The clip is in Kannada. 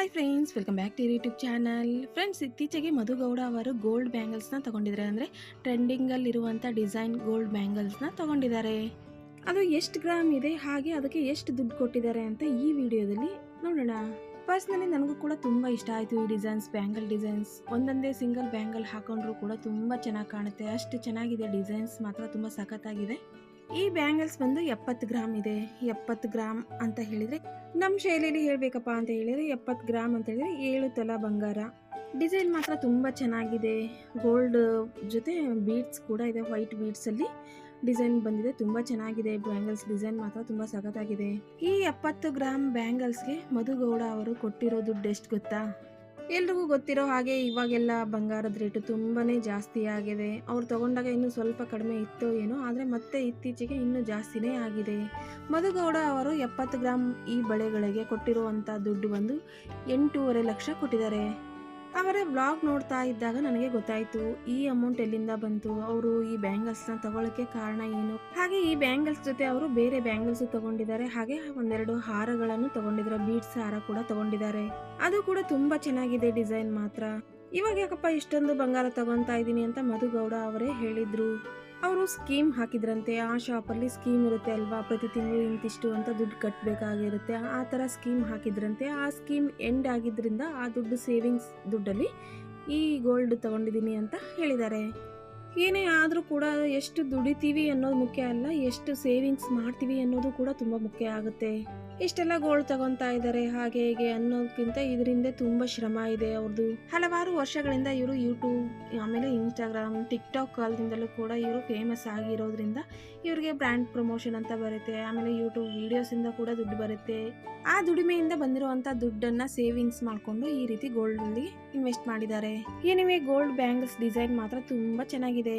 Hi friends, welcome back to YouTube channel. Friends, ಇತ್ತೀಚೆಗೆ ಮಧು ಗೌಡ ಅವರು ಗೋಲ್ಡ್ ಬ್ಯಾಂಗಲ್ಸ್ನ ತಗೊಂಡಿದ್ದಾರೆ. ಅಂದರೆ ಟ್ರೆಂಡಿಂಗಲ್ಲಿರುವಂಥ ಡಿಸೈನ್ ಗೋಲ್ಡ್ ಬ್ಯಾಂಗಲ್ಸ್ನ ತಗೊಂಡಿದ್ದಾರೆ. ಅದು ಎಷ್ಟು ಗ್ರಾಮ್ ಇದೆ, ಹಾಗೆ ಅದಕ್ಕೆ ಎಷ್ಟು ದುಡ್ಡು ಕೊಟ್ಟಿದ್ದಾರೆ ಅಂತ ಈ ವಿಡಿಯೋದಲ್ಲಿ ನೋಡೋಣ. ಪರ್ಸ್ನಲಿ ನನಗೂ ಕೂಡ ತುಂಬ ಇಷ್ಟ ಆಯಿತು ಈ ಡಿಸೈನ್ಸ್, ಬ್ಯಾಂಗಲ್ ಡಿಸೈನ್ಸ್. ಒಂದೊಂದೇ ಸಿಂಗಲ್ ಬ್ಯಾಂಗಲ್ ಹಾಕೊಂಡ್ರು ಕೂಡ ತುಂಬ ಚೆನ್ನಾಗಿ ಕಾಣುತ್ತೆ. ಅಷ್ಟು ಚೆನ್ನಾಗಿದೆ, ಡಿಸೈನ್ಸ್ ಮಾತ್ರ ತುಂಬ ಸಖತ್ತಾಗಿದೆ. ಈ ಬ್ಯಾಂಗಲ್ಸ್ ಬಂದು 70 ಗ್ರಾಮ್ ಇದೆ. 70 ಗ್ರಾಮ್ ಅಂತ ಹೇಳಿದರೆ ನಮ್ಮ ಶೈಲಿಯಲ್ಲಿ ಹೇಳಬೇಕಪ್ಪ ಅಂತ ಹೇಳಿದರೆ 70 ಗ್ರಾಮ್ ಅಂತ ಹೇಳಿದರೆ 7 ತೊಲ ಬಂಗಾರ. ಡಿಸೈನ್ ಮಾತ್ರ ತುಂಬ ಚೆನ್ನಾಗಿದೆ. ಗೋಲ್ಡ್ ಜೊತೆ ಬೀಡ್ಸ್ ಕೂಡ ಇದೆ, ವೈಟ್ ಬೀಡ್ಸಲ್ಲಿ ಡಿಸೈನ್ ಬಂದಿದೆ. ತುಂಬ ಚೆನ್ನಾಗಿದೆ ಬ್ಯಾಂಗಲ್ಸ್, ಡಿಸೈನ್ ಮಾತ್ರ ತುಂಬ ಸಖತ್ತಾಗಿದೆ. ಈ 70 ಗ್ರಾಮ್ ಬ್ಯಾಂಗಲ್ಸ್ಗೆ ಮಧು ಗೌಡ ಅವರು ಕೊಟ್ಟಿರೋ ದುಡ್ಡು ಎಷ್ಟು ಗೊತ್ತಾ? ಎಲ್ರಿಗೂ ಗೊತ್ತಿರೋ ಹಾಗೆ ಇವಾಗೆಲ್ಲ ಬಂಗಾರದ ರೇಟು ತುಂಬಾ ಜಾಸ್ತಿ ಆಗಿದೆ. ಅವ್ರು ತಗೊಂಡಾಗ ಇನ್ನೂ ಸ್ವಲ್ಪ ಕಡಿಮೆ ಇತ್ತೋ ಏನೋ, ಆದರೆ ಮತ್ತೆ ಇತ್ತೀಚೆಗೆ ಇನ್ನೂ ಜಾಸ್ತಿನೇ ಆಗಿದೆ. ಮಧುಗೌಡ ಅವರು 70 ಗ್ರಾಮ್ ಈ ಬಳೆಗಳಿಗೆ ಕೊಟ್ಟಿರುವಂಥ ದುಡ್ಡು ಬಂದು 8.5 ಲಕ್ಷ ಕೊಟ್ಟಿದ್ದಾರೆ. ಅವರ ಬ್ಲಾಗ್ ನೋಡ್ತಾ ಇದ್ದಾಗ ನನಗೆ ಗೊತ್ತಾಯಿತು ಈ ಅಮೌಂಟ್ ಎಲ್ಲಿಂದ ಬಂತು, ಅವರು ಈ ಬ್ಯಾಂಗಲ್ಸ್ನ ತಗೊಳ್ಳೋಕ್ಕೆ ಕಾರಣ ಏನು. ಹಾಗೆ ಈ ಬ್ಯಾಂಗಲ್ಸ್ ಜೊತೆ ಅವರು ಬೇರೆ ಬ್ಯಾಂಗಲ್ಸ್ ತಗೊಂಡಿದ್ದಾರೆ, ಹಾಗೆ ಒಂದೆರಡು ಹಾರಗಳನ್ನು ತಗೊಂಡಿದ್ದಾರೆ, ಬೀಡ್ಸ್ ಹಾರ ಕೂಡ ತಗೊಂಡಿದ್ದಾರೆ. ಅದು ಕೂಡ ತುಂಬ ಚೆನ್ನಾಗಿದೆ ಡಿಸೈನ್ ಮಾತ್ರ. ಇವಾಗ ಯಾಕಪ್ಪ ಇಷ್ಟೊಂದು ಬಂಗಾರ ತಗೊತಾ ಇದ್ದೀನಿ ಅಂತ ಮಧು ಗೌಡ ಅವರೇ ಹೇಳಿದ್ರು. ಅವರು ಸ್ಕೀಮ್ ಹಾಕಿದ್ರಂತೆ. ಆ ಶಾಪಲ್ಲಿ ಸ್ಕೀಮ್ ಇರುತ್ತೆ ಅಲ್ವಾ, ಪ್ರತಿ ತಿಂಗಳು ಇಂತಿಷ್ಟು ಅಂತ ದುಡ್ಡು ಕಟ್ಟಬೇಕಾಗಿರುತ್ತೆ. ಆ ಥರ ಸ್ಕೀಮ್ ಹಾಕಿದ್ರಂತೆ. ಆ ಸ್ಕೀಮ್ ಎಂಡ್ ಆಗಿದ್ದರಿಂದ ಆ ದುಡ್ಡು ಸೇವಿಂಗ್ಸ್ ದುಡ್ಡಲ್ಲಿ ಈ ಗೋಲ್ಡ್ ತಗೊಂಡಿದ್ದೀನಿ ಅಂತ ಹೇಳಿದ್ದಾರೆ. ಏನೇ ಆದರೂ ಕೂಡ ಎಷ್ಟು ದುಡಿತೀವಿ ಅನ್ನೋದು ಮುಖ್ಯ ಅಲ್ಲ, ಎಷ್ಟು ಸೇವಿಂಗ್ಸ್ ಮಾಡ್ತೀವಿ ಅನ್ನೋದು ಕೂಡ ತುಂಬ ಮುಖ್ಯ ಆಗುತ್ತೆ. ಇಷ್ಟೆಲ್ಲ ಗೋಲ್ಡ್ ತಗೊತಾ ಇದ್ದಾರೆ ಹಾಗೆ ಹೇಗೆ ಅನ್ನೋದಕ್ಕಿಂತ ಇದರಿಂದ ತುಂಬ ಶ್ರಮ ಇದೆ ಅವ್ರದ್ದು. ಹಲವಾರು ವರ್ಷಗಳಿಂದ ಇವರು ಯೂಟ್ಯೂಬ್, ಆಮೇಲೆ ಇನ್ಸ್ಟಾಗ್ರಾಮ್, ಟಿಕ್ಟಾಕ್ ಕಾಲದಿಂದಲೂ ಕೂಡ ಇವರು ಫೇಮಸ್ ಆಗಿರೋದ್ರಿಂದ ಇವರಿಗೆ ಬ್ರ್ಯಾಂಡ್ ಪ್ರಮೋಷನ್ ಅಂತ ಬರುತ್ತೆ. ಆಮೇಲೆ ಯೂಟ್ಯೂಬ್ ವಿಡಿಯೋಸಿಂದ ಕೂಡ ದುಡ್ಡು ಬರುತ್ತೆ. ಆ ದುಡಿಮೆಯಿಂದ ಬಂದಿರುವಂಥ ದುಡ್ಡನ್ನು ಸೇವಿಂಗ್ಸ್ ಮಾಡಿಕೊಂಡು ಈ ರೀತಿ ಗೋಲ್ಡಲ್ಲಿ ಇನ್ವೆಸ್ಟ್ ಮಾಡಿದ್ದಾರೆ. ಏನಿವೆ ಗೋಲ್ಡ್ ಬ್ಯಾಂಗಲ್ಸ್ ಡಿಸೈನ್ ಮಾತ್ರ ತುಂಬ ಚೆನ್ನಾಗಿದೆ.